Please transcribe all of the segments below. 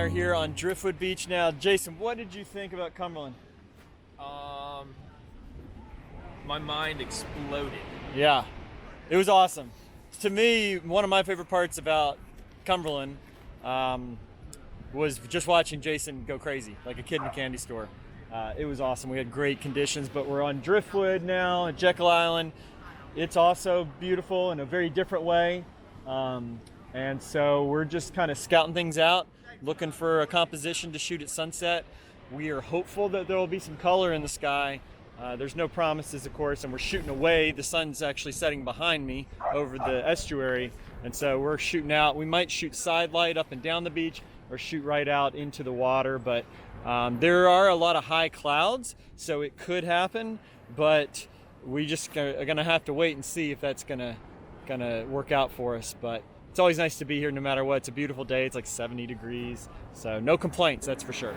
are here on Driftwood Beach now. Jason, what did you think about Cumberland? My mind exploded. Yeah, it was awesome. To me, one of my favorite parts about Cumberland was just watching Jason go crazy, like a kid in a candy store. It was awesome. We had great conditions, but we're on Driftwood now at Jekyll Island. It's also beautiful in a very different way. And so we're just kind of scouting things out, looking for a composition to shoot at sunset. We are hopeful that there will be some color in the sky. There's no promises, of course, and we're shooting away. The sun's actually setting behind me over the estuary, and so we're shooting out. We might shoot side light up and down the beach or shoot right out into the water, but there are a lot of high clouds, so it could happen, but we just are gonna have to wait and see if that's gonna work out for us. But it's always nice to be here no matter what. It's a beautiful day. It's like 70 degrees, so no complaints, that's for sure.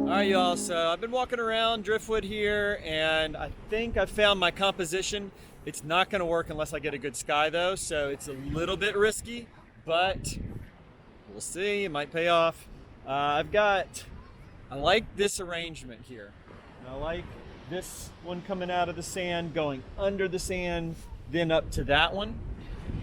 Alright y'all, so I've been walking around Driftwood here and I think I found my composition. It's not going to work unless I get a good sky though, so it's a little bit risky, but we'll see, it might pay off. I like this arrangement here. And I like this one coming out of the sand, going under the sand, then up to that one.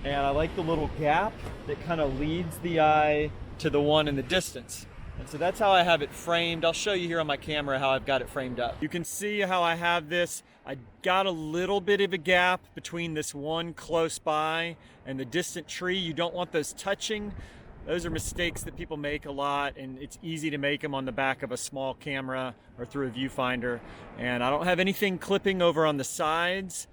And I like the little gap that kind of leads the eye to the one in the distance. And so that's how I have it framed. I'll show you here on my camera how I've got it framed up. You can see how I have this. I got a little bit of a gap between this one close by and the distant tree. You don't want those touching. Those are mistakes that people make a lot, and it's easy to make them on the back of a small camera or through a viewfinder. And I don't have anything clipping over on the sides,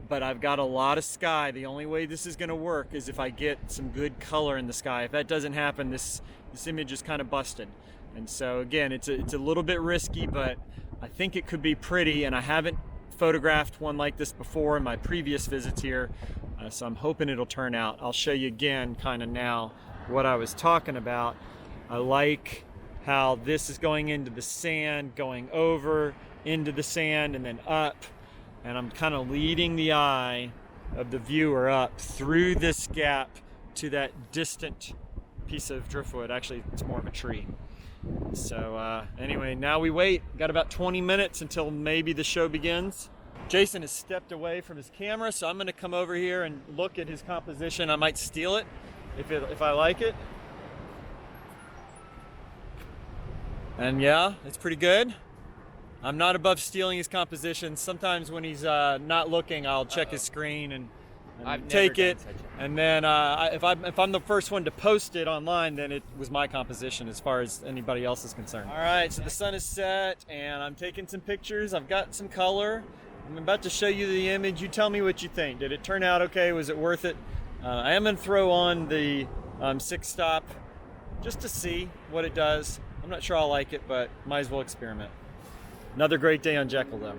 but I've got a lot of sky. The only way this is gonna work is if I get some good color in the sky. If that doesn't happen, this image is kind of busted. And so again, it's a little bit risky, but I think it could be pretty, and I haven't photographed one like this before in my previous visits here, so I'm hoping it'll turn out. I'll show you again kind of now what I was talking about. I like how this is going into the sand, going over into the sand and then up, and I'm kind of leading the eye of the viewer up through this gap to that distant piece of driftwood. Actually, it's more of a tree. So anyway, now we wait. Got about 20 minutes until maybe the show begins. Jason has stepped away from his camera, so I'm going to come over here and look at his composition. I might steal it if I like it. And yeah, it's pretty good. I'm not above stealing his composition. Sometimes when he's not looking, I'll check his screen and take it, and then if I'm the first one to post it online, then it was my composition as far as anybody else is concerned. All right, so the sun is set and I'm taking some pictures. I've got some color. I'm about to show you the image. You tell me what you think. Did it turn out okay? Was it worth it? I am gonna throw on the 6-stop just to see what it does. I'm not sure I'll like it, but might as well experiment. Another great day on Jekyll though.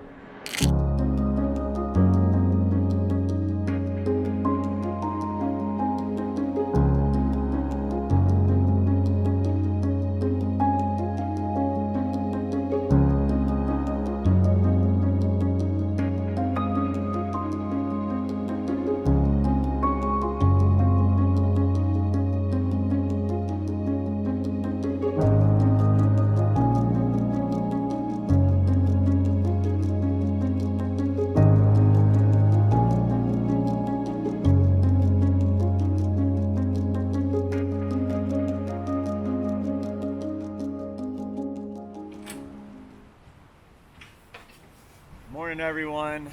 Morning everyone.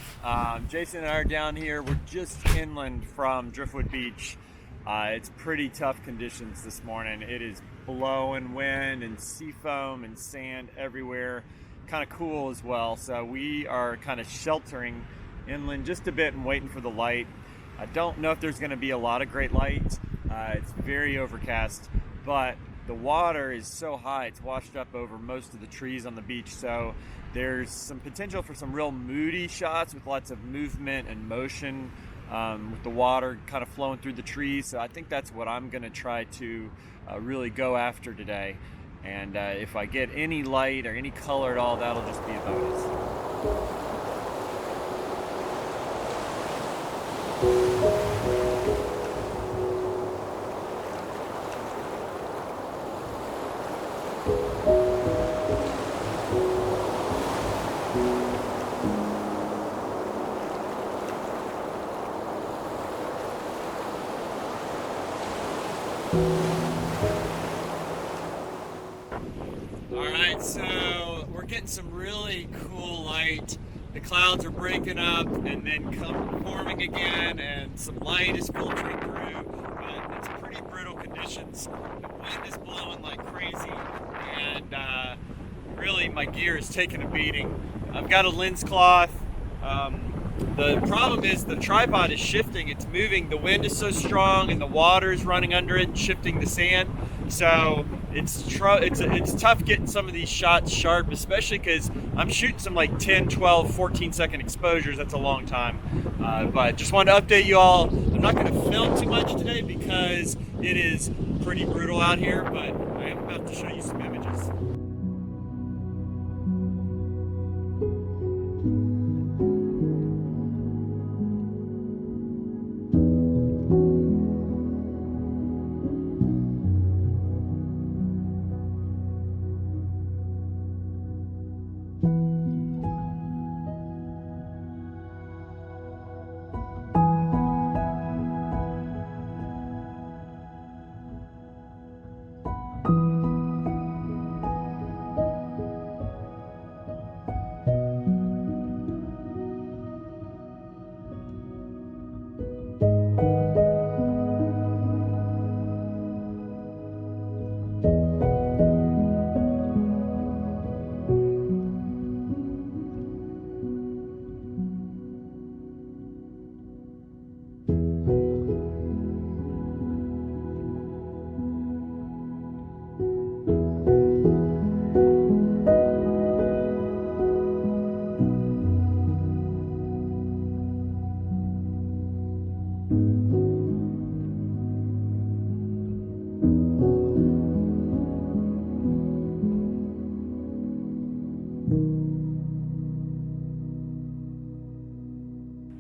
Jason and I are down here. We're just inland from Driftwood Beach. It's pretty tough conditions this morning. It is blowing wind and sea foam and sand everywhere. kind of cool as well. So we are kind of sheltering inland just a bit and waiting for the light. I don't know if there's going to be a lot of great light. It's very overcast, but the water is so high, it's washed up over most of the trees on the beach. So there's some potential for some real moody shots with lots of movement and motion, with the water kind of flowing through the trees. So I think that's what I'm going to try to really go after today. And if I get any light or any color at all, that'll just be a bonus. Alright, so we're getting some really cool light. The clouds are breaking up and then forming again, and some light is filtering through. But it's pretty brutal conditions. The wind is blowing like crazy, and really my gear is taking a beating. I've got a lens cloth. The problem is the tripod is shifting, it's moving. The wind is so strong and the water is running under it and shifting the sand. So it's tough getting some of these shots sharp, especially because I'm shooting some like 10, 12, 14 second exposures. That's a long time. But just wanted to update you all. I'm not going to film too much today because it is pretty brutal out here, but I am about to show you some images.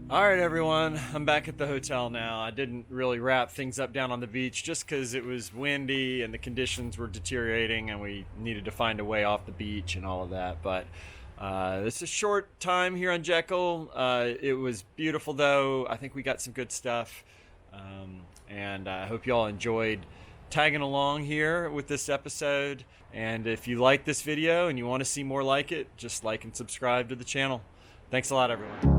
All right, everyone, I'm back at the hotel now. I didn't really wrap things up down on the beach just because it was windy and the conditions were deteriorating and we needed to find a way off the beach and all of that. But it's a short time here on Jekyll. It was beautiful, though. I think we got some good stuff. And I hope you all enjoyed tagging along here with this episode. And if you like this video and you want to see more like it, just like and subscribe to the channel. Thanks a lot, everyone.